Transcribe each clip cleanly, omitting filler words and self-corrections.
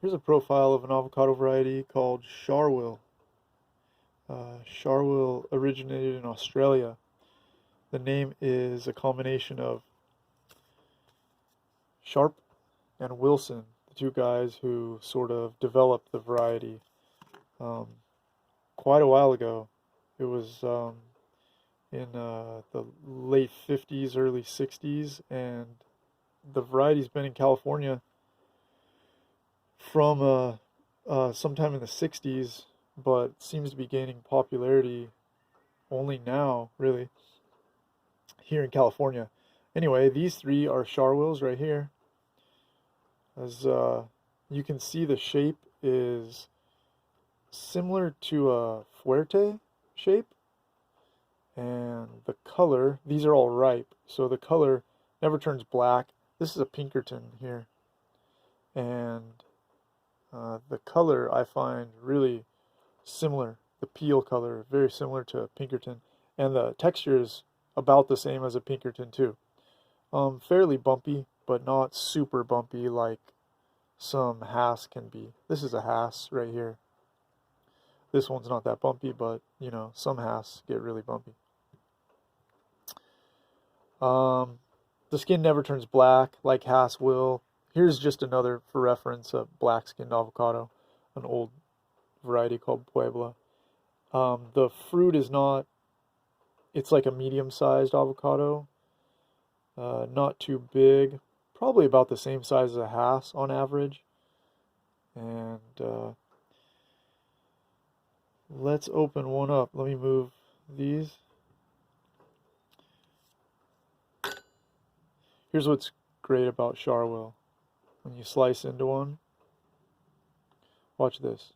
Here's a profile of an avocado variety called Sharwil. Sharwil originated in Australia. The name is a combination of Sharp and Wilson, the two guys who sort of developed the variety um, quite a while ago. It was in the late 50s, early 60s, and the variety's been in California from sometime in the 60s, but seems to be gaining popularity only now, really, here in California. Anyway, these three are Charwils right here. As you can see, the shape is similar to a Fuerte shape, and the color, these are all ripe, so the color never turns black. This is a Pinkerton here, and the color I find really similar. The peel color, very similar to Pinkerton, and the texture is about the same as a Pinkerton too. Fairly bumpy, but not super bumpy like some Hass can be. This is a Hass right here. This one's not that bumpy, but you know, some Hass get really bumpy. The skin never turns black like Hass will. Here's just another, for reference, a black-skinned avocado, an old variety called Puebla. The fruit is not, it's like a medium-sized avocado, not too big, probably about the same size as a Hass on average. And let's open one up. Let me move these. Here's what's great about Sharwil. When you slice into one, watch this.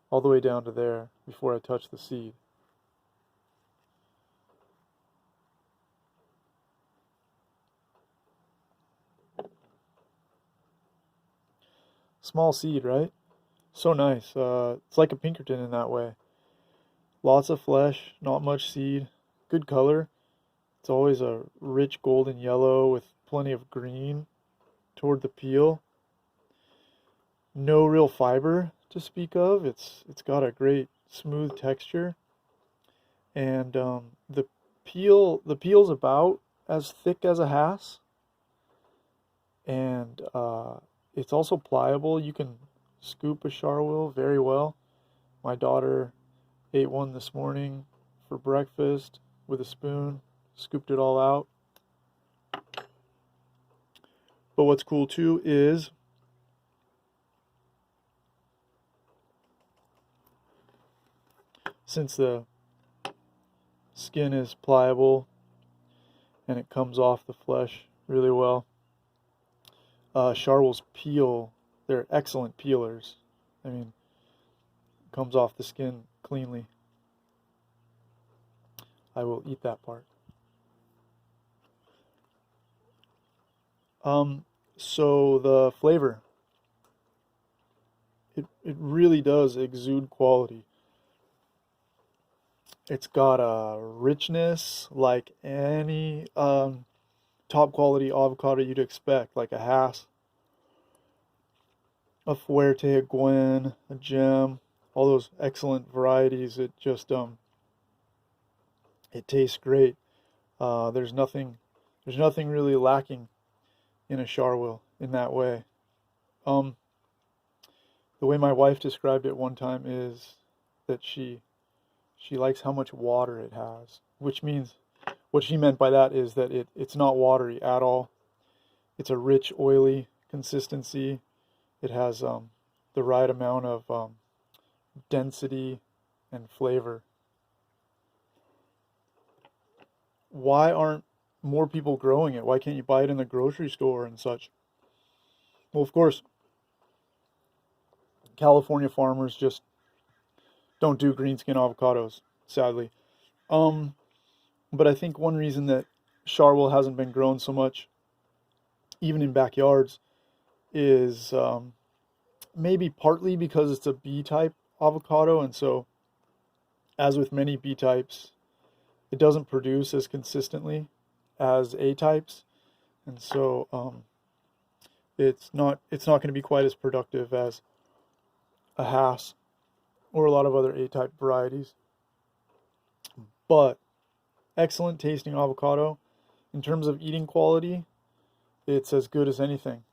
All the way down to there before I touch the seed. Small seed, right? So nice. It's like a Pinkerton in that way. Lots of flesh, not much seed, good color. It's always a rich golden yellow with plenty of green toward the peel. No real fiber to speak of. It's got a great smooth texture, and the peel's about as thick as a Hass, and it's also pliable. You can scoop a Charwil very well. My daughter ate one this morning for breakfast with a spoon, scooped it all out. But what's cool too is since the skin is pliable and it comes off the flesh really well, Charwil's peel, they're excellent peelers. I mean, it comes off the skin cleanly. I will eat that part. So the flavor, it really does exude quality. It's got a richness like any top quality avocado you'd expect, like a Hass, a Fuerte, a Gwen, a Gem, all those excellent varieties. It just it tastes great. There's nothing really lacking in a Charwil in that way. Um, the way my wife described it one time is that she likes how much water it has, which means what she meant by that is that it's not watery at all. It's a rich, oily consistency. It has the right amount of density and flavor. Why aren't more people growing it? Why can't you buy it in the grocery store and such? Well, of course, California farmers just don't do green skin avocados, sadly. Um, but I think one reason that Charwil hasn't been grown so much, even in backyards, is maybe partly because it's a B type avocado, and so, as with many B types, it doesn't produce as consistently as A types, and so It's not going to be quite as productive as a Hass or a lot of other A-type varieties. But excellent tasting avocado. In terms of eating quality, it's as good as anything.